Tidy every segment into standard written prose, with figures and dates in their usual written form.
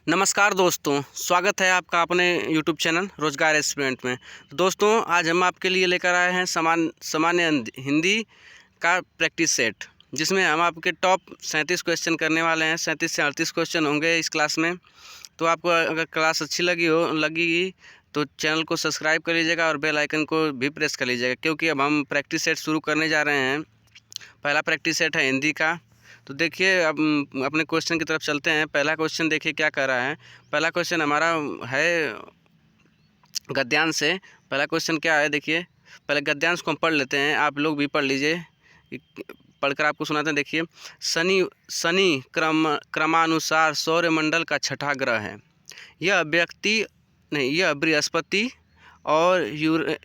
नमस्कार दोस्तों, स्वागत है आपका अपने यूट्यूब चैनल रोजगार एस्पिरेंट में। तो दोस्तों, आज हम आपके लिए लेकर आए हैं सामान्य हिंदी का प्रैक्टिस सेट, जिसमें हम आपके टॉप 37 क्वेश्चन करने वाले हैं। 37 से 38 क्वेश्चन होंगे इस क्लास में। तो आपको अगर क्लास अच्छी लगेगी तो चैनल को सब्सक्राइब कर लीजिएगा और बेल आइकन को भी प्रेस कर लीजिएगा, क्योंकि अब हम प्रैक्टिस सेट शुरू करने जा रहे हैं। पहला प्रैक्टिस सेट है हिंदी का। तो देखिए, अब अपने क्वेश्चन की तरफ चलते हैं। पहला क्वेश्चन देखिए क्या कर रहा है। पहला क्वेश्चन हमारा है गद्यांश से। पहला क्वेश्चन क्या है, देखिए पहले गद्यांश को हम पढ़ लेते हैं, आप लोग भी पढ़ लीजिए, पढ़कर आपको सुनाते हैं। देखिए, शनि शनि क्रमानुसार सौरमंडल का छठा ग्रह है। यह बृहस्पति और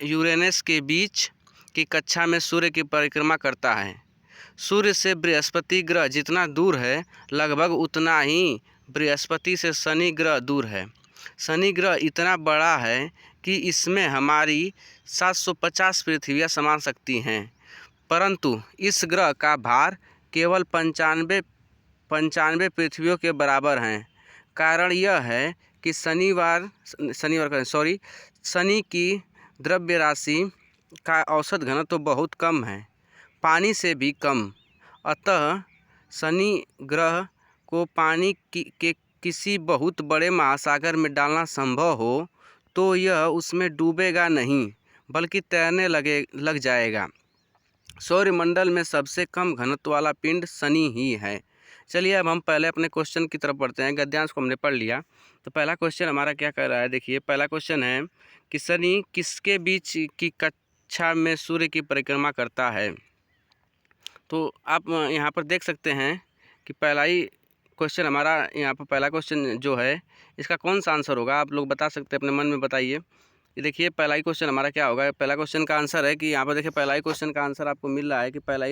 यूरेनस के बीच की कक्षा में सूर्य की परिक्रमा करता है। सूर्य से बृहस्पति ग्रह जितना दूर है, लगभग उतना ही बृहस्पति से शनि ग्रह दूर है। शनि ग्रह इतना बड़ा है कि इसमें हमारी 750 पृथ्वियाँ समा सकती हैं, परंतु इस ग्रह का भार केवल 95 पृथ्वियों के बराबर हैं। कारण यह है कि शनि की द्रव्य राशि का औसत घनत्व तो बहुत कम है, पानी से भी कम। अतः शनि ग्रह को पानी के किसी बहुत बड़े महासागर में डालना संभव हो तो यह उसमें डूबेगा नहीं, बल्कि तैरने लग जाएगा। सौरमंडल में सबसे कम घनत्व वाला पिंड शनि ही है। चलिए, अब हम पहले अपने क्वेश्चन की तरफ बढ़ते हैं। गद्यांश को हमने पढ़ लिया, तो पहला क्वेश्चन हमारा क्या कह रहा है। देखिए, पहला क्वेश्चन है कि शनि किसके बीच की कक्षा में सूर्य की परिक्रमा करता है। तो आप यहाँ पर देख सकते हैं कि पहला ही क्वेश्चन हमारा, यहाँ पर पहला क्वेश्चन जो है, इसका कौन सा आंसर होगा, आप लोग बता सकते हैं, अपने मन में बताइए। ये देखिए, पहला ही क्वेश्चन हमारा क्या होगा। पहला क्वेश्चन का आंसर है कि यहाँ पर देखिए, पहला ही क्वेश्चन का आंसर आपको मिल रहा है कि पहला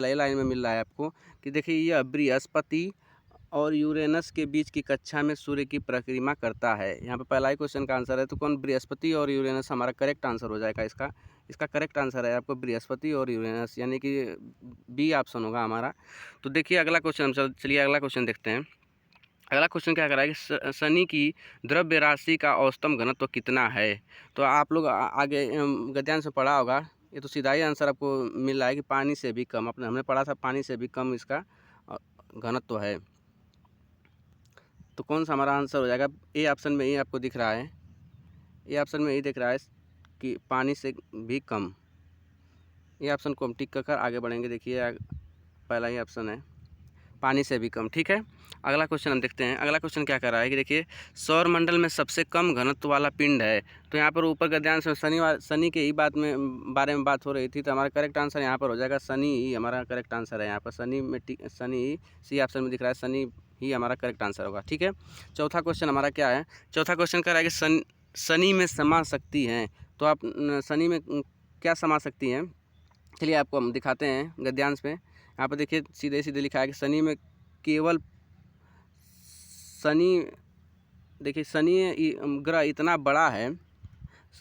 ही लाइन में मिल रहा है आपको कि देखिए, यह बृहस्पति और यूरेनस के बीच की कक्षा में सूर्य की परिक्रमा करता है। यहाँ पर पहला ही क्वेश्चन का आंसर है, तो कौन, बृहस्पति और यूरेनस हमारा करेक्ट आंसर हो जाएगा। इसका करेक्ट आंसर है आपको बृहस्पति और यूरेनस, यानी कि बी ऑप्शन होगा हमारा। तो देखिए अगला क्वेश्चन, हम चलिए अगला क्वेश्चन देखते हैं। अगला क्वेश्चन क्या कर रहा है कि शनि की द्रव्य राशि का औसतम घनत्व कितना है। तो आप लोग आगे गद्यांश में पढ़ा होगा, ये तो सीधा ही आंसर आपको मिल रहा है कि पानी से भी कम। हमने पढ़ा था पानी से भी कम इसका घनत्व है। तो कौन सा हमारा आंसर हो जाएगा। ए ऑप्शन में ही आपको दिख रहा है, ए ऑप्शन में ही दिख रहा है कि पानी से भी कम। ये ऑप्शन को हम टिक कर आगे बढ़ेंगे। देखिए, पहला ही ऑप्शन है, पानी से भी कम। ठीक है, अगला क्वेश्चन हम देखते हैं। अगला क्वेश्चन क्या कर रहा है कि देखिए, सौर मंडल में सबसे कम घनत्व वाला पिंड है। तो यहाँ पर ऊपर गद्यांश में शनि के ही बारे में बात हो रही थी, तो हमारा करेक्ट आंसर यहाँ पर हो जाएगा शनि ही हमारा करेक्ट आंसर है। यहाँ पर शनि सी ऑप्शन में दिख रहा है, शनि ही हमारा करेक्ट आंसर होगा। ठीक है, चौथा क्वेश्चन हमारा क्या है। चौथा क्वेश्चन कह रहा है कि शनि में समा सकती हैं। तो आप शनि में क्या समा सकती हैं, चलिए आपको हम दिखाते हैं गद्यांश में। यहाँ पर देखिए, सीधे सीधे लिखा है कि शनि में केवल देखिए, शनि ग्रह इतना बड़ा है,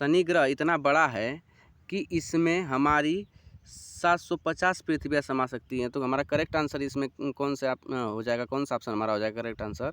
शनि ग्रह इतना बड़ा है कि इसमें हमारी 750 पृथ्वियाँ समा सकती हैं। तो हमारा करेक्ट आंसर इसमें कौन सा हो जाएगा, कौन सा ऑप्शन हमारा हो जाएगा करेक्ट आंसर।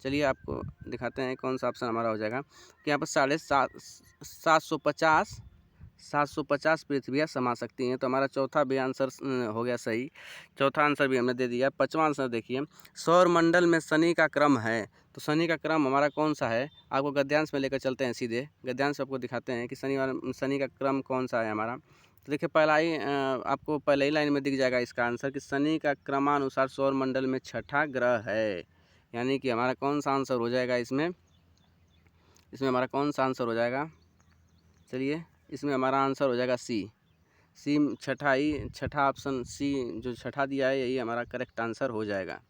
चलिए आपको दिखाते हैं कौन सा ऑप्शन हमारा हो जाएगा कि यहाँ पर 750 पृथ्वियाँ समा सकती हैं। तो हमारा चौथा भी आंसर हो गया सही, चौथा आंसर भी हमने दे दिया। पांचवा आंसर देखिए, सौर मंडल में शनि का क्रम है। तो शनि का क्रम हमारा कौन सा है, आपको गद्यांश में लेकर चलते हैं, सीधे गद्यांश आपको दिखाते हैं कि शनि का क्रम कौन सा है हमारा। तो देखिए, पहला ही आपको पहले ही लाइन में दिख जाएगा इसका आंसर कि शनि का क्रमानुसार सौर मंडल में छठा ग्रह है। यानी कि हमारा कौन सा आंसर हो जाएगा इसमें हमारा कौन सा आंसर हो जाएगा। चलिए, इसमें हमारा आंसर हो जाएगा सी छठा ऑप्शन सी जो छठा दिया है, यही हमारा करेक्ट आंसर हो जाएगा।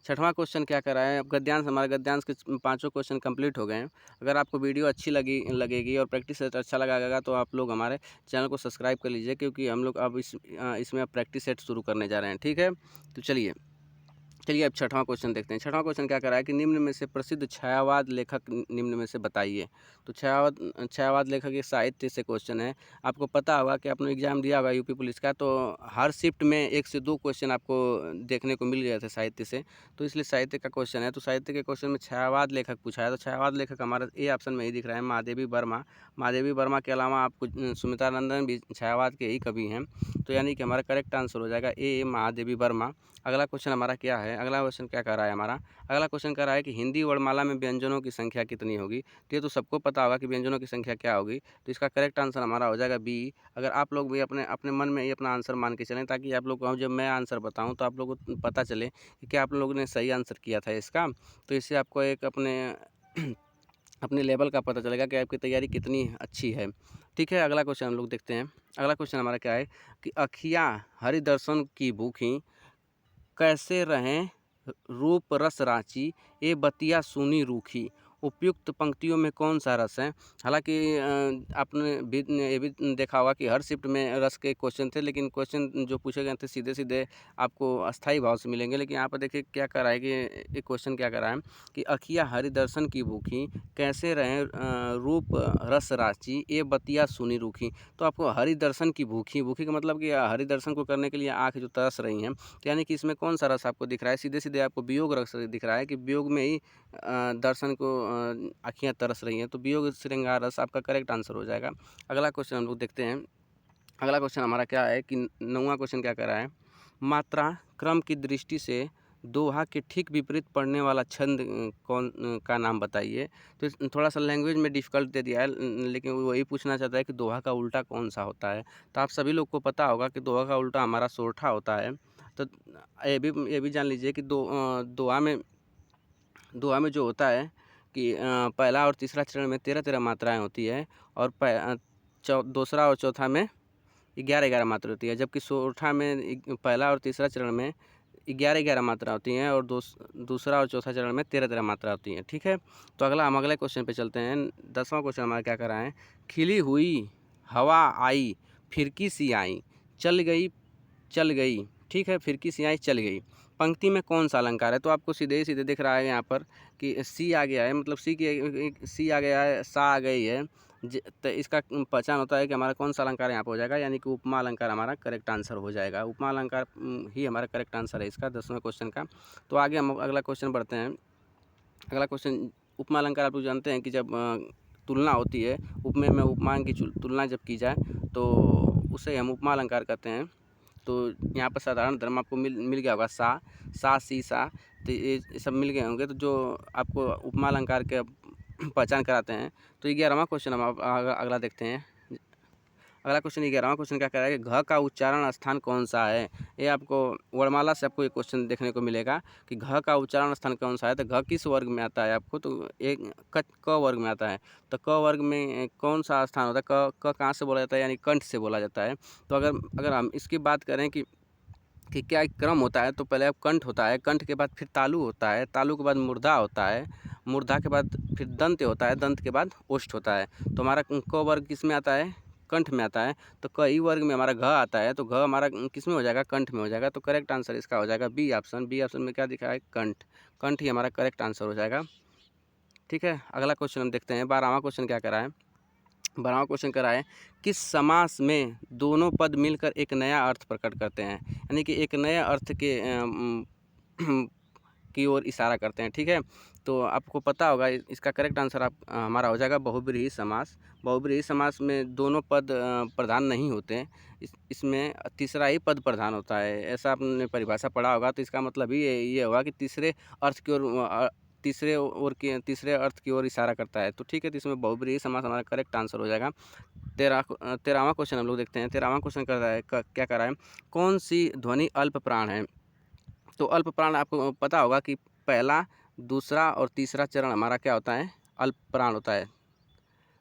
छठवां क्वेश्चन क्या कर रहा है। अब हमारे गद्यांश के पांचों क्वेश्चन कंप्लीट हो गए हैं। अगर आपको वीडियो अच्छी लगेगी और प्रैक्टिस सेट अच्छा लगेगा तो आप लोग हमारे चैनल को सब्सक्राइब कर लीजिए, क्योंकि हम लोग अब इसमें प्रैक्टिस सेट शुरू करने जा रहे हैं। ठीक है, तो चलिए चलिए अब छठवां क्वेश्चन देखते हैं। छठवां क्वेश्चन क्या कर रहा है कि निम्न में से प्रसिद्ध छायावाद लेखक निम्न में से बताइए। तो छायावाद लेखक ये साहित्य से क्वेश्चन है। आपको पता होगा कि आपने एग्जाम दिया होगा यूपी पुलिस का, तो हर शिफ्ट में 1 से 2 क्वेश्चन आपको देखने को मिल गए थे साहित्य से, तो इसलिए साहित्य का क्वेश्चन है। तो साहित्य के क्वेश्चन में छायावाद लेखक पूछा है, तो छायावाद लेखक हमारा ए ऑप्शन में ही दिख रहा है, महादेवी वर्मा। महादेवी वर्मा के अलावा आपको सुमित्रा नंदन भी छायावाद के ही कवि हैं, तो यानी कि हमारा करेक्ट आंसर हो जाएगा ए, महादेवी वर्मा। अगला क्वेश्चन हमारा क्या है, अगला क्वेश्चन क्या कर रहा है हमारा, अगला क्वेश्चन कर रहा है कि हिंदी वर्णमाला में व्यंजनों की संख्या कितनी होगी। तो ये तो सबको पता होगा कि व्यंजनों की संख्या क्या होगी, तो इसका करेक्ट आंसर हमारा हो जाएगा बी। अगर आप लोग भी अपने अपने मन में ही अपना आंसर मान के चलें, ताकि आप लोग को जब मैं आंसर बताऊं तो आप लोगों को पता चले कि क्या आप लोगों ने सही आंसर किया था इसका, तो इससे आपको एक अपने लेवल का पता चलेगा कि आपकी तैयारी कितनी अच्छी है। ठीक है, अगला क्वेश्चन हम लोग देखते हैं। अगला क्वेश्चन हमारा क्या है कि अखियाँ हरिदर्शन की भूखी, कैसे रहें रूप रस रांची, ये बतिया सुनी रूखी। उपयुक्त पंक्तियों में कौन सा रस है। हालांकि आपने भी ये भी देखा होगा कि हर शिफ्ट में रस के क्वेश्चन थे, लेकिन क्वेश्चन जो पूछे गए थे सीधे सीधे आपको अस्थाई भाव से मिलेंगे। लेकिन यहाँ पर देखिए क्या करा है कि एक क्वेश्चन क्या करा है कि अखिया हरिदर्शन की भूखी, कैसे रहें रूप रस रांची, ये बतिया सुनी रूखी। तो आपको हरिदर्शन की भूखी, भूखी का मतलब कि हरिदर्शन को करने के लिए आँख जो तरस रही हैं, तो यानी कि इसमें कौन सा रस आपको दिख रहा है, सीधे सीधे आपको वियोग रस दिख रहा है कि वियोग में ही दर्शन को आँखियाँ तरस रही हैं, तो वियोग श्रृंगार रस आपका करेक्ट आंसर हो जाएगा। अगला क्वेश्चन हम लोग देखते हैं। अगला क्वेश्चन हमारा क्या है कि 9वां क्वेश्चन क्या कर रहा है, मात्रा क्रम की दृष्टि से दोहा के ठीक विपरीत पढ़ने वाला छंद कौन का नाम बताइए। तो थोड़ा सा लैंग्वेज में डिफ़िकल्ट दे दिया है, लेकिन वो वही पूछना चाहता है कि दोहा का उल्टा कौन सा होता है। तो आप सभी लोग को पता होगा कि दोहा का उल्टा हमारा सोरठा होता है। तो ये भी जान लीजिए कि दोहा में जो होता है कि पहला और तीसरा चरण में 13-13 मात्राएँ होती है, और दूसरा और चौथा में 11-11 मात्रा होती है, जबकि सोरठा में पहला और तीसरा चरण में 11-11 मात्रा होती हैं, और दूसरा और चौथा चरण में 13-13 मात्रा होती हैं। ठीक है, तो हम अगले क्वेश्चन पे चलते हैं। 10वां क्वेश्चन हमारा क्या कर रहा है, खिली हुई हवा आई फिरकी सी आई, चल गई। ठीक है, फिरकी सी आई चल गई। पंक्ति में कौन सा अलंकार है। तो आपको सीधे ही सीधे दिख रहा है यहाँ पर कि सी आ गया है, मतलब सी आ गया है, सा आ गई है। तो इसका पहचान होता है कि हमारा कौन सा अलंकार यहाँ पर हो जाएगा, यानी कि उपमा अलंकार हमारा करेक्ट आंसर हो जाएगा। उपमा अलंकार ही हमारा करेक्ट आंसर है इसका 10वें क्वेश्चन का। तो आगे हम अगला क्वेश्चन बढ़ते हैं। अगला क्वेश्चन, उपमा अलंकार आप लोग जानते हैं कि जब तुलना होती है, उपमेय में उपमान की तुलना जब की जाए तो उसे हम उपमा अलंकार कहते हैं। तो यहाँ पर साधारण धर्म आपको मिल गया होगा, सा सी सा, तो ये सब मिल गए होंगे। तो जो आपको उपमा अलंकार के पहचान कराते हैं। तो 11वां क्वेश्चन हम अगला देखते हैं। अगला क्वेश्चन 11वां क्वेश्चन क्या कह रहा है कि घ का उच्चारण स्थान कौन सा है। ये आपको वर्णमाला से आपको एक क्वेश्चन देखने को मिलेगा कि घ का उच्चारण स्थान कौन सा है। तो घ किस वर्ग में आता है आपको, तो एक क वर्ग में आता है। तो क वर्ग में कौन सा स्थान होता है, क कहाँ से बोला जाता है, यानी कंठ से बोला जाता है। तो अगर हम इसकी बात करें कि क्या क्रम होता है, तो पहले कंठ होता है, कंठ के बाद फिर तालु होता है, तालु के बाद मूर्धा होता है, मूर्धा के बाद फिर दंत होता है, दंत के बाद ओष्ठ होता है। तो हमारा क वर्ग किस में आता है, कंठ में आता है। तो क ई वर्ग में हमारा घ आता है, तो घ हमारा किस में हो जाएगा, कंठ में हो जाएगा। तो करेक्ट आंसर इसका हो जाएगा बी ऑप्शन। बी ऑप्शन में क्या दिखा है, कंठ। कंठ ही हमारा करेक्ट आंसर हो जाएगा। ठीक है, अगला क्वेश्चन हम देखते हैं। 12वां क्वेश्चन क्या करा है, 12वां क्वेश्चन करा है किस समास में दोनों पद मिलकर एक नया अर्थ प्रकट करते हैं, यानी कि एक नए अर्थ के की ओर इशारा करते हैं। ठीक है, तो आपको पता होगा इसका करेक्ट आंसर हमारा हो जाएगा बहुब्रीहि समास। बहुब्रीहि समास में दोनों पद प्रधान नहीं होते, इसमें तीसरा ही पद प्रधान होता है। ऐसा आपने परिभाषा पढ़ा होगा, तो इसका मतलब ही ये होगा कि तीसरे अर्थ की ओर तीसरे अर्थ की ओर इशारा करता है। तो ठीक है, तो इसमें बहुब्रीहि समास हमारा करेक्ट आंसर हो जाएगा। 13वां क्वेश्चन हम लोग देखते हैं। 13वां क्वेश्चन कर रहा है क्या कर रहा है, कौन सी ध्वनि अल्प प्राण है। तो अल्प प्राण आपको पता होगा कि पहला, दूसरा और तीसरा चरण हमारा क्या होता है, अल्प प्राण होता है,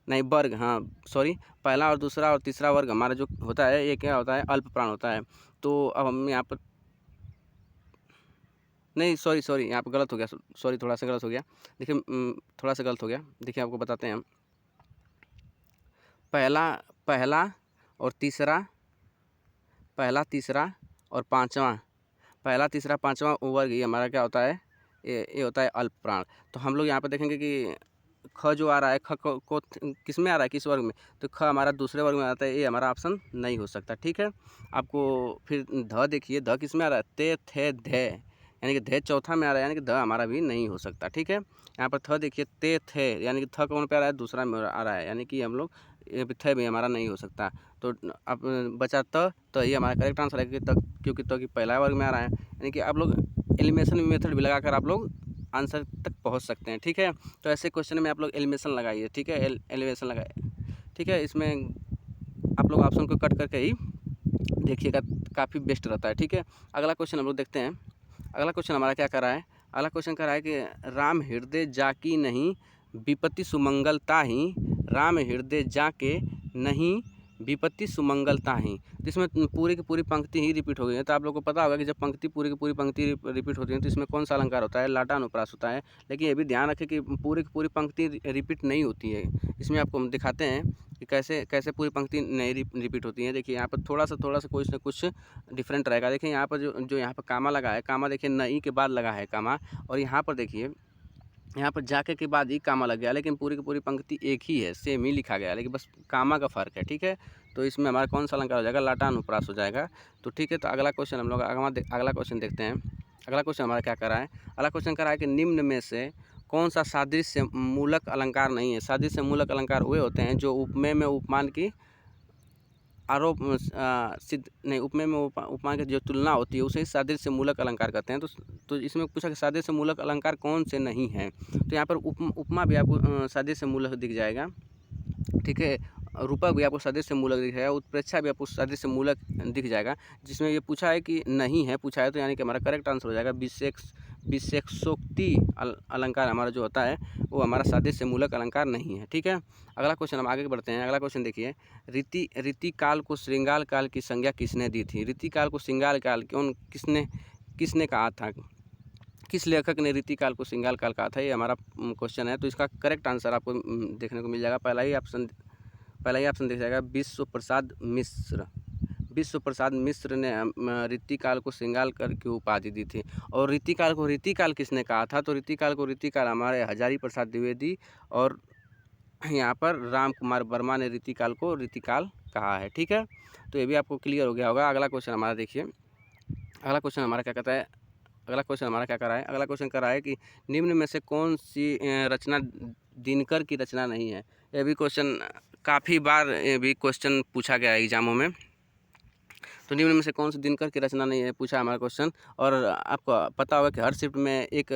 नहीं वर्ग, हाँ सॉरी, पहला और दूसरा और तीसरा वर्ग हमारा जो होता है ये क्या होता है, अल्प प्राण होता है। तो अब हम यहाँ पर नहीं, सॉरी यहाँ पर गलत हो गया, सॉरी थोड़ा सा गलत हो गया। देखिए थोड़ा सा गलत हो गया, देखिए आपको बताते हैं हम। पहला और तीसरा, पहला तीसरा और पाँचवा, पहला, तीसरा, पाँचवा वर्ग ये हमारा क्या होता है, ये होता है अल्प प्राण। तो हम लोग यहाँ पर देखेंगे कि ख जो आ रहा है, ख को किस में आ रहा है, किस वर्ग में, तो ख हमारा दूसरे वर्ग में आता है, ये हमारा ऑप्शन नहीं हो सकता। ठीक है, आपको फिर ध देखिए, ध किस में आ रहा है, ते, थे, धे, यानी कि धे चौथा में आ रहा है, यानी कि ध हमारा भी नहीं हो सकता। ठीक है, यहाँ पर थ देखिए, ते, थे, यानी कि थ कौन पे आ रहा है, दूसरा में आ रहा है, यानी कि हम लोग ये थे भी हमारा नहीं हो सकता। तो अब बचा त, तो ये हमारा करेक्ट आंसर है, क्योंकि त की पहला वर्ग में आ रहा है, यानी कि आप लोग एलिमिनेशन मेथड भी लगाकर आप लोग आंसर तक पहुंच सकते हैं। ठीक है, तो ऐसे क्वेश्चन में आप लोग एलिमिनेशन लगाइए। ठीक है, एलिमिनेशन लगाइए। ठीक है, इसमें आप लोग ऑप्शन को कट करके ही देखिएगा, काफ़ी बेस्ट रहता है। ठीक है, अगला क्वेश्चन हम लोग देखते हैं। अगला क्वेश्चन हमारा क्या कर रहा है, अगला क्वेश्चन कर रहा है कि राम हृदय जाकी नहीं विपत्ति सुमंगलता ही, राम हृदय जाके नहीं विपत्ति सुमंगलता ही। तो इसमें पूरी की पूरी पंक्ति ही रिपीट हो गई है। तो आप लोगों को पता होगा कि जब पंक्ति पूरी की पूरी पंक्ति रिपीट होती है तो इसमें कौन सा अलंकार होता है, लाटा अनुप्रास होता है। लेकिन ये भी ध्यान रखें कि पूरी की पूरी पंक्ति रिपीट नहीं होती है। इसमें आपको हम दिखाते हैं कि कैसे कैसे पूरी पंक्ति नहीं रिपीट होती है। देखिए यहाँ पर थोड़ा सा कुछ ना कुछ डिफरेंट रहेगा। देखिए यहाँ पर जो यहाँ पर कामा लगा है, कामा देखिए नई के बाद लगा है कामा, और यहाँ पर देखिए यहाँ पर जाके के बाद ही कामा लग गया, लेकिन पूरी की पूरी पंक्ति एक ही है, सेम ही लिखा गया है, लेकिन बस कामा का फ़र्क है। ठीक है, तो इसमें हमारा कौन सा अलंकार हो जाएगा, लाटा अनुप्रास हो जाएगा। तो ठीक है, तो अगला क्वेश्चन हम लोग अगला क्वेश्चन देखते हैं। अगला क्वेश्चन हमारा क्या कर रहा है, अगला क्वेश्चन कर रहा है कि निम्न में से कौन सा सादृश्य मूलक अलंकार नहीं है। सादृश्य मूलक अलंकार वे होते हैं जो उपमेय में उपमान की आरोप सिद्ध नहीं, उपमेय में उपमान की जो तुलना होती है उसे सादृश्य मूलक अलंकार कहते हैं। तो इसमें पूछा कि सादृश्य मूलक अलंकार कौन से नहीं हैं। तो यहाँ पर उपमा भी आपको सादृश्य मूलक दिख जाएगा। ठीक है, रूपक भी आपको सदस्य मूलक दिख जाएगा, उत्प्रेक्षा भी आपको सदस्य मूलक दिख जाएगा। जिसमें ये पूछा है कि नहीं है, पूछा है तो यानी कि हमारा करेक्ट आंसर हो जाएगा विशेषोक्ति अलंकार हमारा जो होता है वो हमारा सदस्य मूलक अलंकार नहीं है। ठीक है, अगला क्वेश्चन हम आगे बढ़ते हैं। अगला क्वेश्चन देखिए, रीति काल को श्रृंगार काल की संज्ञा किसने दी थी। रीति काल को श्रृंगार काल किसने कहा था, किस लेखक ने रीति काल को श्रृंगार काल कहा था, ये हमारा क्वेश्चन है। तो इसका करेक्ट आंसर आपको देखने को मिल जाएगा। पहला ही ऑप्शन दिख जाएगा, विश्व प्रसाद मिश्र ने रीति काल को श्रृंगार काल की उपाधि दी थी। और रीति काल किसने कहा था, तो रीति काल हमारे हजारी प्रसाद द्विवेदी और यहाँ पर राम कुमार वर्मा ने रीति काल को रीति काल कहा है। ठीक है, तो ये भी आपको क्लियर हो गया होगा। अगला क्वेश्चन हमारा देखिए, अगला क्वेश्चन हमारा क्या कहता है, अगला क्वेश्चन हमारा क्या कर रहा है, अगला क्वेश्चन कर रहा है कि निम्न में से कौन सी रचना दिनकर की रचना नहीं है। यह भी क्वेश्चन काफ़ी बार ये भी क्वेश्चन पूछा गया है एग्जामों में। तो निम्न में से कौन सी दिनकर की रचना नहीं है पूछा हमारा क्वेश्चन। और आपको पता होगा कि हर शिफ्ट में एक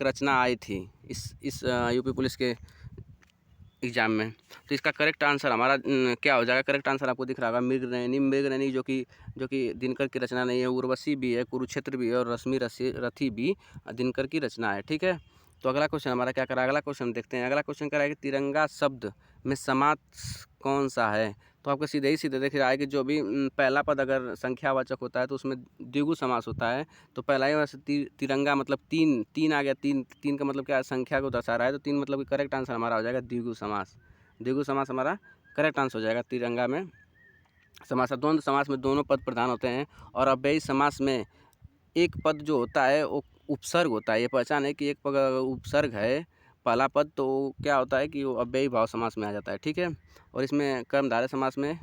रचना आई थी इस यूपी पुलिस के एग्जाम में। तो इसका करेक्ट आंसर हमारा क्या हो जाएगा, करेक्ट आंसर आपको दिख रहा होगा मृगनयनी जो कि दिनकर की रचना नहीं है। उर्वशी भी है, कुरुक्षेत्र भी है, और रश्मि रथी भी दिनकर की रचना है। ठीक है, तो अगला क्वेश्चन हमारा क्या करा, अगला क्वेश्चन देखते हैं। अगला क्वेश्चन करा है कि तिरंगा शब्द में समास कौन सा है। तो आपको सीधे देख रहा है कि जो भी पहला पद अगर संख्यावाचक होता है तो उसमें द्विगु समास होता है। तो पहला ही वैसे तिरंगा मतलब तीन आ गया, तीन का मतलब क्या है, संख्या को दर्शा रहा है। तो तीन मतलब कि करेक्ट आंसर हमारा हो जाएगा द्विगु समास हमारा करेक्ट आंसर हो जाएगा। तिरंगा में समास, द्वंद्व समास में दोनों पद प्रधान होते हैं, और अव्ययी समास में एक पद जो होता है वो उपसर्ग होता है। ये पहचान है कि एक पद उपसर्ग है पहला पद, तो क्या होता है कि वो अव्ययी भाव समास में आ जाता है। ठीक है, और इसमें कर्मधारय समास में,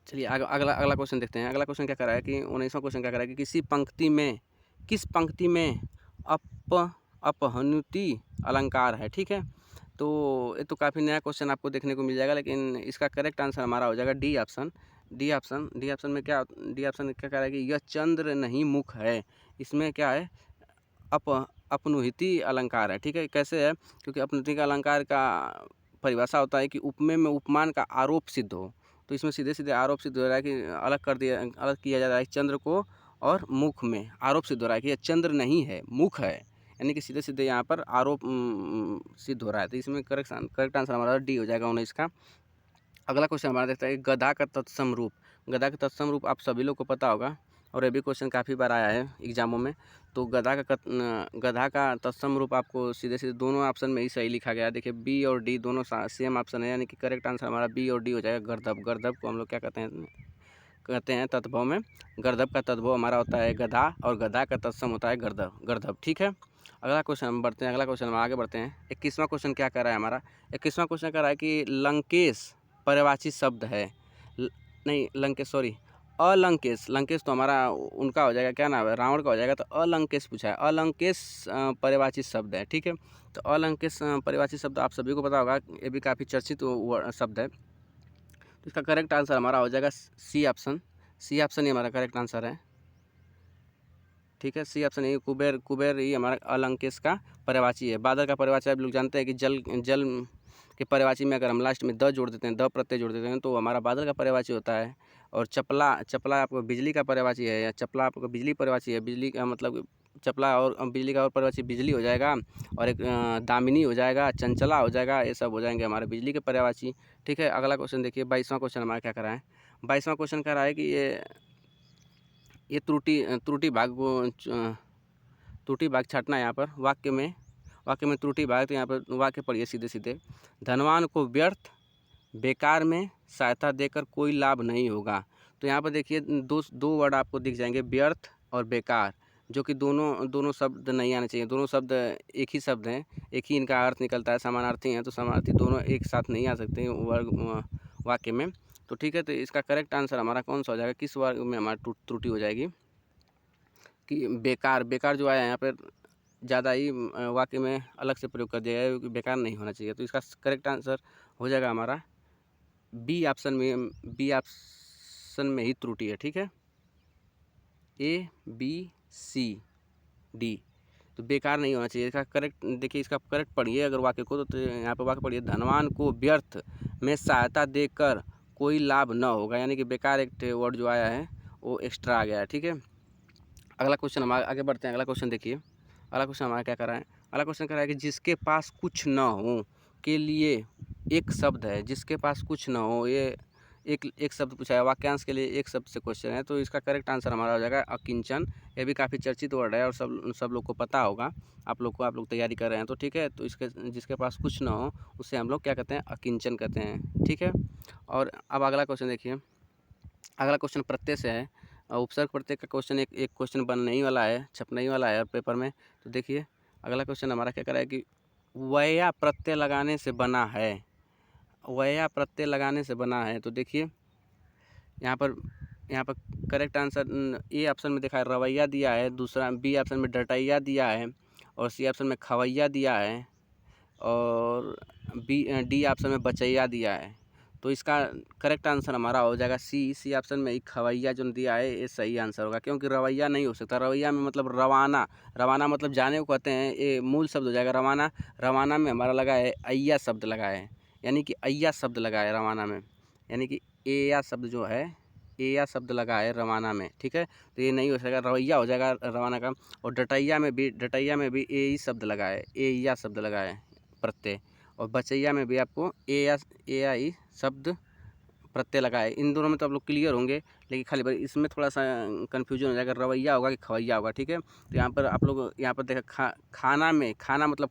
चलिए अगला क्वेश्चन देखते हैं। अगला क्वेश्चन क्या कर रहा है कि 19वां क्वेश्चन क्या कर रहा है कि किस पंक्ति में अपहनुति अलंकार है। ठीक है, तो ये तो काफ़ी नया क्वेश्चन आपको देखने को मिल जाएगा, लेकिन इसका करेक्ट आंसर हमारा हो जाएगा डी ऑप्शन में क्या कर रहा है कि यह चंद्र नहीं मुख है। इसमें क्या है, अपनुहिति अलंकार है। ठीक है, कैसे है, क्योंकि अपनुहिति का अलंकार का परिभाषा होता है कि उपमेय में उपमान का आरोप सिद्ध हो। तो इसमें सीधे आरोप सिद्ध हो रहा है कि अलग किया जा रहा है चंद्र को, और मुख में आरोप सिद्ध हो रहा है कि यह चंद्र नहीं है, मुख है, यानी कि सीधे यहाँ पर आरोप सिद्ध हो रहा है। तो इसमें करेक्ट आंसर हमारा डी हो जाएगा 19 का। अगला क्वेश्चन हमारा देखता है गधा का तत्सम रूप आप सभी लोग को पता होगा, और ये भी क्वेश्चन काफ़ी बार आया है एग्जामों में। तो गधा का तत्सम रूप आपको सीधे दोनों ऑप्शन में ही सही लिखा गया है। देखिए बी और डी दोनों सेम ऑप्शन है, यानी कि करेक्ट आंसर हमारा बी और डी हो जाएगा। गर्दभ को हम लोग क्या कहते हैं, कहते हैं तद्भव में? गर्दभ का तद्भव हमारा होता है गधा और गधा का तत्सम होता है गर्दभ गर्दभ। ठीक है, अगला क्वेश्चन हम बढ़ते हैं, अगला क्वेश्चन हम आगे बढ़ते हैं। 21वां क्वेश्चन क्या कह रहा है हमारा? 21वां क्वेश्चन कह रहा है कि लंकेश पर्यायवाची शब्द है। नहीं लंकेश, सॉरी अलंकेश। लंकेश तो हमारा उनका हो जाएगा, क्या नाम है, रावण का हो जाएगा। तो अलंकेश पूछा है, अलंकेश पर्यायवाची शब्द है। ठीक है, तो अलंकेश पर्यायवाची शब्द आप सभी को पता होगा, ये भी काफ़ी चर्चित शब्द है। तो इसका करेक्ट आंसर हमारा हो जाएगा सी ऑप्शन। सी ऑप्शन ही हमारा करेक्ट आंसर है। ठीक है, सी ऑप्शन ही कुबेर, कुबेर ही हमारा अलंकेश का पर्यायवाची है। बादल का पर्यायवाची आप लोग जानते हैं कि जल जल के पर्यायवाची में अगर हम लास्ट में द जोड़ देते हैं, द प्रत्यय जोड़ देते हैं, तो हमारा बादल का पर्यायवाची होता है। और चपला, चपला आपको बिजली का पर्यायवाची है, या चपला आपको बिजली पर्यायवाची है। बिजली का मतलब चपला और बिजली का और पर्यायवाची बिजली हो जाएगा। और एक दामिनी हो जाएगा, चंचला हो जाएगा, ये सब हो जाएंगे हमारे बिजली के पर्यायवाची। ठीक है, अगला क्वेश्चन देखिए, 22वां क्वेश्चन हमारा क्या करा है? 22वां क्वेश्चन कह रहा है कि ये त्रुटि भाग को त्रुटि भाग छाटना है यहाँ पर वाक्य में त्रुटि भाग। तो यहाँ पर वाक्य पढ़िए सीधे सीधे। धनवान को व्यर्थ बेकार में सहायता देकर कोई लाभ नहीं होगा। तो यहाँ पर देखिए दो वर्ड आपको दिख जाएंगे, व्यर्थ और बेकार, जो कि दोनों शब्द नहीं आने चाहिए। दोनों शब्द एक ही शब्द हैं, एक ही इनका अर्थ निकलता है, समानार्थी हैं। तो समानार्थी दोनों एक साथ नहीं आ सकते वर्ग वाक्य में। तो ठीक है, तो इसका करेक्ट आंसर हमारा कौन सा हो जाएगा? किस वर्ग में हमारी त्रुटि हो जाएगी? कि बेकार, बेकार जो आया यहाँ पर ज़्यादा ही वाक्य में अलग से प्रयोग कर दिया है, क्योंकि बेकार नहीं होना चाहिए। तो इसका करेक्ट आंसर हो जाएगा हमारा बी ऑप्शन में। बी ऑप्शन में ही त्रुटि है। ठीक है, ए बी सी डी, तो बेकार नहीं होना चाहिए। इसका करेक्ट देखिए, इसका करेक्ट पढ़िए अगर वाक्य को, तो यहाँ पे वाक्य पढ़िए, धनवान को व्यर्थ में सहायता देकर कोई लाभ न होगा। यानी कि बेकार एक वर्ड जो आया है वो एक्स्ट्रा आ गया है। ठीक है, अगला क्वेश्चन हम आगे बढ़ते हैं। अगला क्वेश्चन देखिए, अगला क्वेश्चन हमारा क्या कर रहा है? अगला क्वेश्चन कर रहा है कि जिसके पास कुछ न हो के लिए एक शब्द है। जिसके पास कुछ न हो, ये एक शब्द पूछा है। वाक्यांश के लिए एक शब्द से क्वेश्चन है। तो इसका करेक्ट आंसर हमारा हो जाएगा अकिंचन। ये भी काफ़ी चर्चित वर्ड है और सब लोग को पता होगा। आप लोग तैयारी कर रहे हैं तो ठीक है। तो इसके जिसके पास कुछ न हो उसे हम लोग क्या कहते हैं? अकिंचन कहते हैं। ठीक है, और अब अगला क्वेश्चन देखिए। अगला क्वेश्चन प्रत्यय से है। उपसर्ग प्रत्यय का क्वेश्चन एक क्वेश्चन बनने ही वाला है, छपने ही वाला है पेपर में। तो देखिए अगला क्वेश्चन हमारा क्या कर रहा है कि वया प्रत्यय लगाने से बना है। वया प्रत्यय लगाने से बना है। तो देखिए यहाँ पर करेक्ट आंसर ए ऑप्शन में देखा है रवैया दिया है, दूसरा बी ऑप्शन में डटैया दिया है, और सी ऑप्शन में खवैया दिया है, और डी ऑप्शन में बचैया दिया है। तो इसका करेक्ट आंसर हमारा हो जाएगा सी ऑप्शन में ही खवैया जो दिया है ये सही आंसर होगा। क्योंकि रवैया नहीं हो सकता। रवैया में मतलब रवाना, रवाना मतलब जाने को कहते हैं, ये मूल शब्द हो जाएगा रवाना। रवाना में हमारा लगा है अय्या शब्द लगा है, यानी कि अय्या शब्द लगा है रवाना में, यानी कि एया शब्द जो है, एया शब्द लगा है रवाना में। ठीक है, तो ये नहीं हो सकेगा, रवैया हो जाएगा रवाना का। और डटैया में भी ए ही शब्द लगा है, एया शब्द लगा है प्रत्यय। और बचैया में भी आपको ए आई शब्द प्रत्यय लगा है। इन दोनों में तो आप लोग क्लियर होंगे, लेकिन खाली इसमें थोड़ा सा कन्फ्यूजन हो जाएगा, रवैया होगा कि खवैया होगा। ठीक है, तो यहाँ पर आप लोग यहाँ पर देखा खाना में, खाना मतलब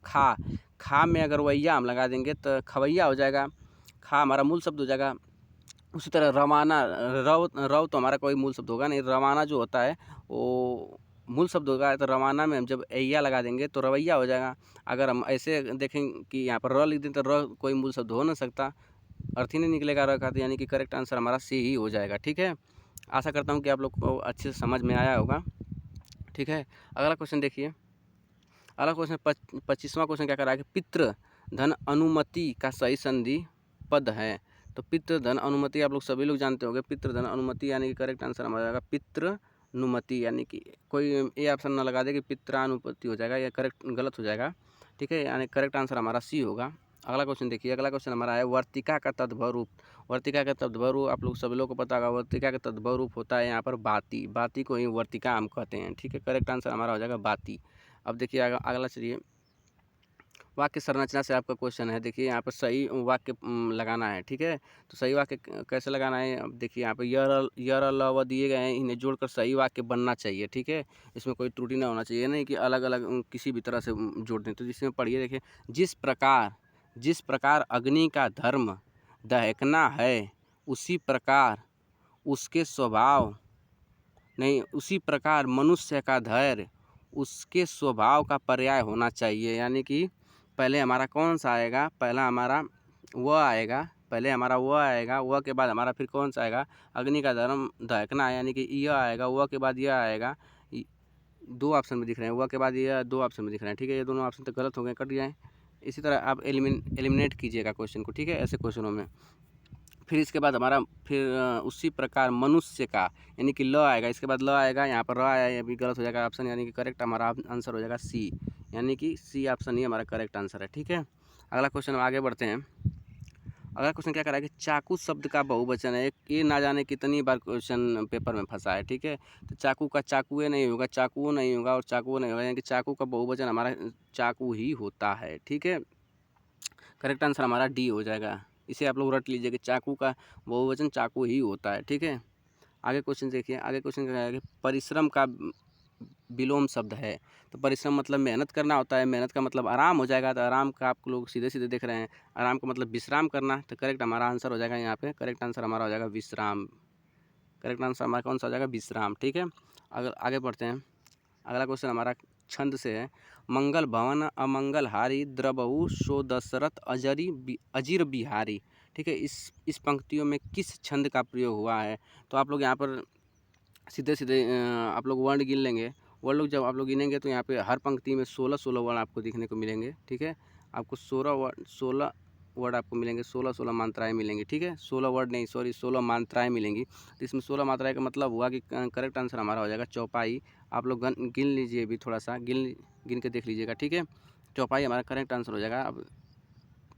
खा में अगर वैया हम लगा देंगे तो खवैया हो जाएगा। खा हमारा मूल शब्द हो जाएगा। उसी तरह रवाना, रव तो हमारा कोई मूल शब्द होगा नहीं। रवाना जो होता है वो मूल शब्द होगा। तो रवाना में हम जब ऐया लगा देंगे तो रवैया हो जाएगा। अगर हम ऐसे देखें कि यहाँ पर र लिख दें तो र कोई मूल शब्द हो ना सकता, अर्थ ही नहीं निकलेगा र का। तो यानी कि करेक्ट आंसर हमारा सी ही हो जाएगा। ठीक है, आशा करता हूँ कि आप लोग को अच्छे से समझ में आया होगा। ठीक है, अगला क्वेश्चन देखिए। अगला क्वेश्चन 25वां क्वेश्चन क्या कर रहा है कि पितृ धन अनुमति का सही संधि पद है। तो पितृ धन अनुमति आप लोग सभी लोग जानते होंगे। पितृ धन अनुमति यानी कि करेक्ट आंसर हमारा जाएगा पितृनुमति, यानी कि कोई ए ऑप्शन ना लगा दे कि पित्रानुपति हो जाएगा, या करेक्ट गलत हो जाएगा। ठीक है, यानी करेक्ट आंसर हमारा सी होगा। अगला क्वेश्चन देखिए। अगला क्वेश्चन हमारा है वर्तिका का तद्भव रूप। वर्तिका का तद्भव रूप आप लोग सभी लोग को पता होगा। वर्तिका का तद्भव रूप होता है यहाँ पर बाती। बाती को ही वर्तिका हम कहते हैं। ठीक है, करेक्ट आंसर हमारा हो जाएगा बाती। अब देखिए अगला चलिए, वाक्य संरचना से आपका क्वेश्चन है। देखिए यहाँ पर सही वाक्य लगाना है। ठीक है, तो सही वाक्य कैसे लगाना है? अब देखिए यहाँ पर यर ल व दिए गए हैं, इन्हें जोड़कर सही वाक्य बनना चाहिए। ठीक है, इसमें कोई त्रुटि ना होना चाहिए, नहीं कि अलग अलग किसी भी तरह से जोड़ दें। तो जिसमें पढ़िए, देखिए जिस प्रकार अग्नि का धर्म दहकना है, उसी प्रकार उसके स्वभाव नहीं, उसी प्रकार मनुष्य का धैर्य उसके स्वभाव का पर्याय होना चाहिए। यानी कि पहले हमारा कौन सा आएगा, पहला हमारा वह आएगा, पहले हमारा वह आएगा, वह के बाद हमारा फिर कौन सा आएगा, अग्नि का धर्म दहकना, यानी कि यह आएगा, वह के बाद यह आएगा। दो ऑप्शन में दिख रहे हैं, वह के बाद यह दो ऑप्शन में दिख रहे हैं, ठीक है। ये दोनों ऑप्शन तो गलत हो गए, कट जाएँ। इसी तरह आप एलिमिनेट कीजिएगा क्वेश्चन को, ठीक है, ऐसे क्वेश्चनों में। फिर इसके बाद हमारा फिर उसी प्रकार मनुष्य का, यानी कि ल आएगा, इसके बाद ल आएगा, यहाँ पर र आया, ये भी गलत हो जाएगा ऑप्शन, यानी कि करेक्ट हमारा आंसर हो जाएगा सी, यानी कि सी ऑप्शन ही हमारा करेक्ट आंसर है, ठीक है। अगला क्वेश्चन आगे बढ़ते हैं। अगला क्वेश्चन क्या करा है कि चाकू शब्द का बहुवचन है। ये ना जाने कितनी बार क्वेश्चन पेपर में फंसा है, ठीक है। तो चाकू का चाकुए नहीं होगा, चाकुओ नहीं होगा और चाकुओ नहीं होगा, यानी कि चाकू का बहुवचन हमारा चाकू ही होता है, ठीक है। करेक्ट आंसर हमारा डी हो जाएगा। इसे आप लोग रट लीजिए कि चाकू का बहुवचन चाकू ही होता है, ठीक है। आगे क्वेश्चन देखिए, आगे क्वेश्चन क्या है कि परिश्रम का विलोम शब्द है। तो परिश्रम मतलब मेहनत करना होता है, मेहनत का मतलब आराम हो जाएगा, तो आराम का आप लोग सीधे सीधे देख रहे हैं, आराम का मतलब विश्राम करना। तो करेक्ट हमारा आंसर हो जाएगा यहाँ पे, करेक्ट आंसर हमारा हो जाएगा विश्राम। करेक्ट आंसर हमारा कौन सा हो जाएगा, विश्राम, ठीक है। अगर आगे बढ़ते हैं, अगला क्वेश्चन हमारा छंद से है। मंगल भवन अमंगल हारी द्रबहु सो दशरथ अजीर बिहारी, ठीक है। इस पंक्तियों में किस छंद का प्रयोग हुआ है। तो आप लोग यहाँ पर सीधे सीधे आप लोग वर्ण गिन लेंगे। वर्ण लोग जब आप लोग गिनेंगे तो यहाँ पे हर पंक्ति में 16 वर्ण आपको दिखने को मिलेंगे, ठीक है। आपको 16 वर्ड आपको मिलेंगे, 16 मात्राएं मिलेंगी, ठीक है। 16 वर्ड नहीं, सॉरी 16 मात्राएं मिलेंगी। तो इसमें 16 मात्राएं का मतलब हुआ कि करेक्ट आंसर हमारा हो जाएगा चौपाई। आप लोग गिन लीजिए भी, थोड़ा सा गिन के देख लीजिएगा, ठीक है। चौपाई हमारा करेक्ट आंसर हो जाएगा। अब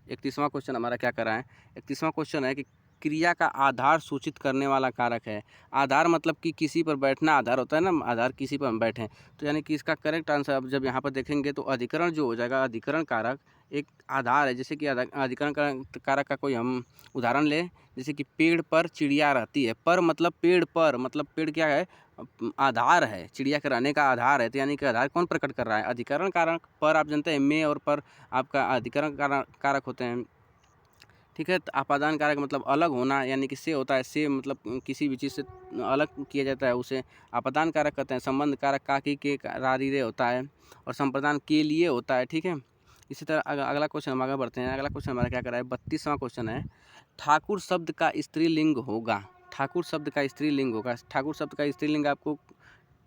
31वां क्वेश्चन हमारा क्या कर रहा है, 31वां क्वेश्चन है कि क्रिया का आधार सूचित करने वाला कारक है। आधार मतलब कि किसी पर बैठना आधार होता है ना, आधार किसी पर हम बैठें, तो यानी कि इसका करेक्ट आंसर अब जब यहाँ पर देखेंगे तो अधिकरण जो हो जाएगा, अधिकरण कारक एक आधार है। जैसे कि अधिकरण कारक का कोई हम उदाहरण लें, जैसे कि पेड़ पर चिड़िया रहती है, पर मतलब पेड़ पर, मतलब पेड़ क्या है, आधार है, चिड़िया के रहने का आधार है। तो यानी कि आधार कौन प्रकट कर रहा है, अधिकरण कारक। पर आप जानते हैं में और पर आपका अधिकरण कारक होते हैं, ठीक है। तो आपादान कारक मतलब अलग होना, यानी कि से होता है, से मतलब किसी भी चीज़ से अलग किया जाता है उसे आपादान कारक कहते हैं। संबंध कारक काकी के रारीरे होता है और संप्रदान के लिए होता है, ठीक है। इसी तरह अगला क्वेश्चन हम आगे बढ़ते हैं। अगला क्वेश्चन हमारा क्या कर रहा है, 32वां क्वेश्चन है। ठाकुर शब्द का स्त्रीलिंग होगा, ठाकुर शब्द का स्त्रीलिंग होगा। ठाकुर शब्द का स्त्रीलिंग आपको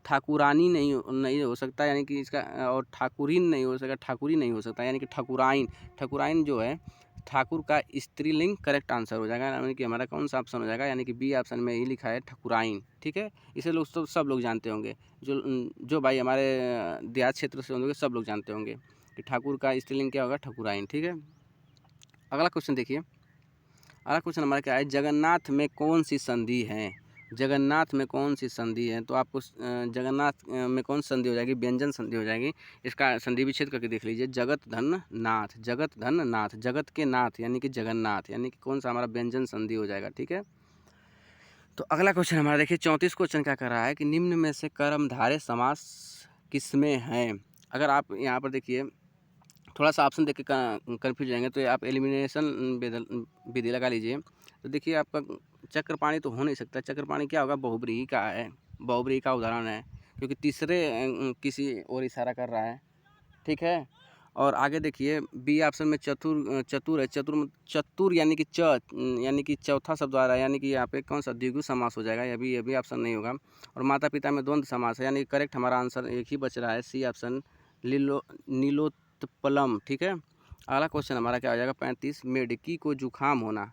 ठाकुरानी नहीं हो सकता, यानी कि इसका, और ठाकुरीन नहीं हो सकता, ठाकुरी नहीं हो सकता, यानी कि ठकुराइन। ठकुराइन जो है ठाकुर का स्त्रीलिंग करेक्ट आंसर हो जाएगा, यानी कि हमारा कौन सा ऑप्शन हो जाएगा, यानी कि बी ऑप्शन में ही लिखा है ठकुराइन, ठीक है। इसे लोग सब लोग जानते होंगे, जो भाई हमारे देहात क्षेत्र से होंगे सब लोग जानते होंगे कि ठाकुर का स्त्रीलिंग क्या होगा, ठकुराइन, ठीक है। अगला क्वेश्चन देखिए, अगला क्वेश्चन हमारा क्या है, जगन्नाथ में कौन सी संधि है। जगन्नाथ में कौन सी संधि है। तो आपको जगन्नाथ में कौन सी संधि हो जाएगी, व्यंजन संधि हो जाएगी। इसका संधि विच्छेद करके देख लीजिए, जगत धन नाथ, जगत धन नाथ, जगत के नाथ यानी कि जगन्नाथ, यानी कि कौन सा हमारा व्यंजन संधि हो जाएगा, ठीक है। तो अगला क्वेश्चन हमारा देखिए, 34 क्वेश्चन क्या कर रहा है कि निम्न में से कर्मधारय समास किसमें है। अगर आप यहाँ पर देखिए थोड़ा सा ऑप्शन देख के कन्फ्यूज जाएंगे तो आप एलिमिनेशन विधि लगा लीजिए। तो देखिए आपका चक्रपाणी तो हो नहीं सकता, चक्रपाणी क्या होगा, बहुब्रीही का है, बहुब्रीही का उदाहरण है, क्योंकि तीसरे किसी और इशारा कर रहा है, ठीक है। और आगे देखिए बी ऑप्शन में चतुर है, चतुर यानी कि यानी कि चौथा शब्द आ रहा है, यानी कि यहाँ पे कौन सा द्विगु समास हो जाएगा, ये भी ऑप्शन नहीं होगा। और माता पिता में द्वंद्व समास है, यानी करेक्ट हमारा आंसर एक ही बच रहा है, सी ऑप्शन नीलोत्पलम, ठीक है। अगला क्वेश्चन हमारा क्या हो जाएगा, 35, मेढकी को जुकाम होना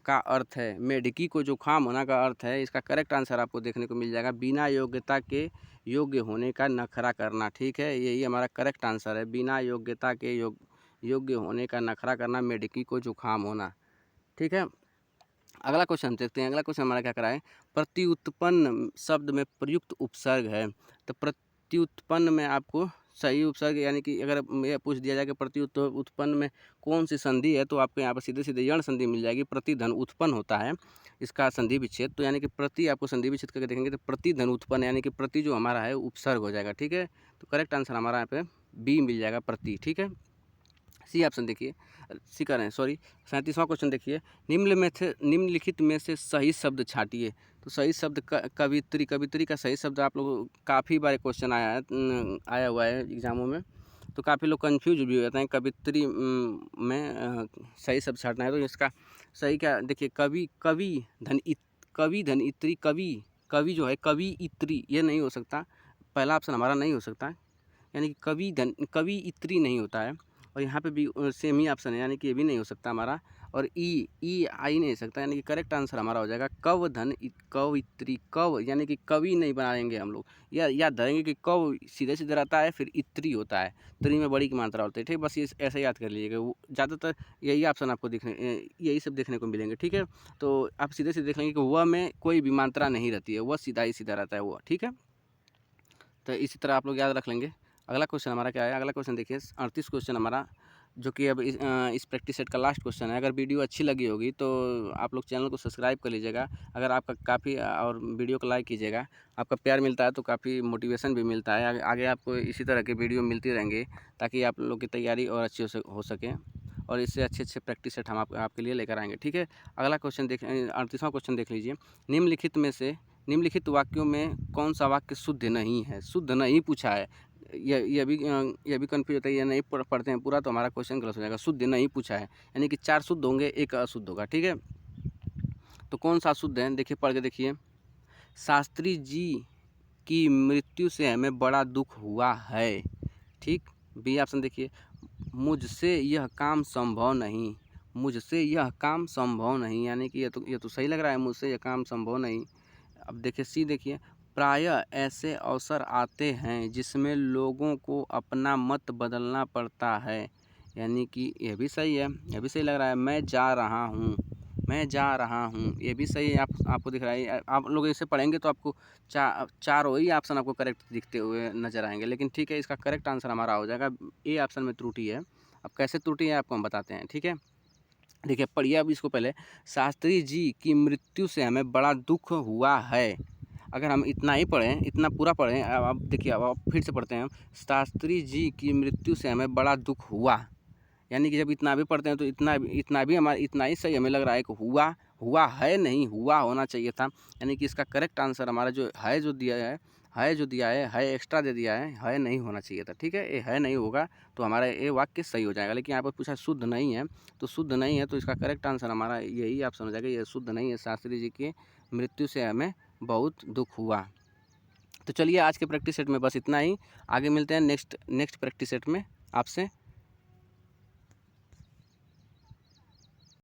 का अर्थ है। मेढकी को जुकाम होना का अर्थ है, इसका करेक्ट आंसर आपको देखने को मिल जाएगा, बिना योग्यता के योग्य होने का नखरा करना, ठीक है। यही हमारा करेक्ट आंसर है, बिना योग्यता के योग्य होने का नखरा करना, मेढकी को जुकाम होना, ठीक है। अगला क्वेश्चन देखते हैं। अगला क्वेश्चन हमारा क्या कराए, प्रत्युत्पन्न शब्द में प्रयुक्त उपसर्ग है। तो प्रत्युत्पन्न में आपको सही उपसर्ग, यानी कि अगर यह पूछ दिया जाए कि उत्पन्न में कौन सी संधि है, तो आपको यहाँ पर सीधे सीधे यण संधि मिल जाएगी। प्रतिधन उत्पन्न होता है इसका संधि विच्छेद, तो यानी कि प्रति आपको संधि विच्छेद करके देखेंगे तो प्रतिधन उत्पन्न, यानी कि प्रति जो हमारा है उपसर्ग हो जाएगा, ठीक है। तो करेक्ट आंसर हमारा यहाँ पे बी मिल जाएगा, प्रति, ठीक है। सी ऑप्शन देखिए, सी कर रहे हैं, सॉरी। 37वां क्वेश्चन देखिए, निम्नलिखित में से सही शब्द छांटिए। तो सही शब्द कवित्री। कवित्री का सही शब्द आप लोग काफ़ी बार क्वेश्चन आया हुआ है एग्जामों में, तो काफ़ी लोग कंफ्यूज भी हो जाते हैं कवित्री में सही शब्द छाटना है। तो इसका सही क्या देखिए, कवि धन इत्री, कवि जो है कवि इत्री ये नहीं हो सकता, पहला ऑप्शन हमारा नहीं हो सकता, यानी कि कवि इत्री नहीं होता है। और यहाँ पे भी सेम ही ऑप्शन है, यानी कि ये भी नहीं हो सकता हमारा। और ई आई नहीं हो सकता, यानी कि करेक्ट आंसर हमारा हो जाएगा कवित्री। कव यानी कि कवि नहीं बनाएंगे हम लोग, या याद धरेंगे कि कव सीधे सीधे रहता है, फिर इत्री होता है, त्री में बड़ी की मात्रा होती है। ठीक, बस ये ऐसे याद कर लीजिएगा। ज़्यादातर यही ऑप्शन आपको यही सब देखने को मिलेंगे। ठीक है, तो आप सीधे सीधे देख लेंगे कि वह में कोई भी मात्रा नहीं रहती है, वह सीधा ही सीधा रहता है वह। ठीक है, तो इसी तरह आप लोग याद रख लेंगे। अगला क्वेश्चन हमारा क्या है, अगला क्वेश्चन देखिए 38 क्वेश्चन हमारा, जो कि अब इस प्रैक्टिस सेट का लास्ट क्वेश्चन है। अगर वीडियो अच्छी लगी होगी तो आप लोग चैनल को सब्सक्राइब कर लीजिएगा। अगर आपका काफ़ी और वीडियो को लाइक कीजिएगा, आपका प्यार मिलता है तो काफ़ी मोटिवेशन भी मिलता है। आगे आपको इसी तरह के वीडियो मिलती रहेंगे, ताकि आप लोग की तैयारी और अच्छी हो सके, और इससे अच्छे प्रैक्टिस सेट हम आपके लिए लेकर आएंगे। ठीक है, अगला क्वेश्चन 38वां क्वेश्चन देख लीजिए। निम्नलिखित वाक्यों में कौन सा वाक्य शुद्ध नहीं है? शुद्ध नहीं पूछा है, ये भी कन्फ्यूज होता है, ये नहीं पढ़ते हैं पूरा तो हमारा क्वेश्चन गलत हो जाएगा। शुद्ध नहीं पूछा है, यानी कि 4 शुद्ध होंगे, 1 अशुद्ध होगा। ठीक है, तो कौन सा शुद्ध है देखिए, पढ़ के देखिए। शास्त्री जी की मृत्यु से हमें बड़ा दुख हुआ है। ठीक, बी ऑप्शन देखिए, मुझसे यह काम संभव नहीं। मुझसे यह काम संभव नहीं, यानी कि ये तो सही लग रहा है, मुझसे यह काम संभव नहीं। अब देखिए सी देखिए, प्रायः ऐसे अवसर आते हैं जिसमें लोगों को अपना मत बदलना पड़ता है, यानी कि यह भी सही है, यह भी सही लग रहा है। मैं जा रहा हूँ, ये भी सही है, आपको दिख रहा है। आप लोग इसे पढ़ेंगे तो आपको चारों ही ऑप्शन आपको करेक्ट दिखते हुए नजर आएंगे। लेकिन ठीक है, इसका करेक्ट आंसर हमारा हो जाएगा ए ऑप्शन में त्रुटि है। अब कैसे त्रुटि है आपको हम बताते हैं। ठीक है, देखिए पढ़िए अब इसको पहले। शास्त्री जी की मृत्यु से हमें बड़ा दुख हुआ है। अगर हम इतना ही पढ़ें, इतना पूरा पढ़ें, अब देखिए, अब फिर से पढ़ते हैं हम। शास्त्री जी की मृत्यु से हमें बड़ा दुख हुआ, यानी कि जब इतना भी पढ़ते हैं तो इतना भी हमारा इतना ही सही हमें लग रहा है कि हुआ है, नहीं हुआ होना चाहिए था। यानी कि इसका करेक्ट आंसर हमारा जो दिया है एक्स्ट्रा दे दिया है नहीं होना चाहिए था। ठीक है, ये है नहीं होगा तो हमारा ये वाक्य सही हो जाएगा। लेकिन यहाँ पर पूछा शुद्ध नहीं है, तो शुद्ध नहीं है तो इसका करेक्ट आंसर हमारा यही ऑप्शन हो जाएगा, ये शुद्ध नहीं है। शास्त्री जी की मृत्यु से हमें बहुत दुख हुआ। तो चलिए आज के प्रैक्टिस सेट में बस इतना ही, आगे मिलते हैं नेक्स्ट प्रैक्टिस सेट में आपसे।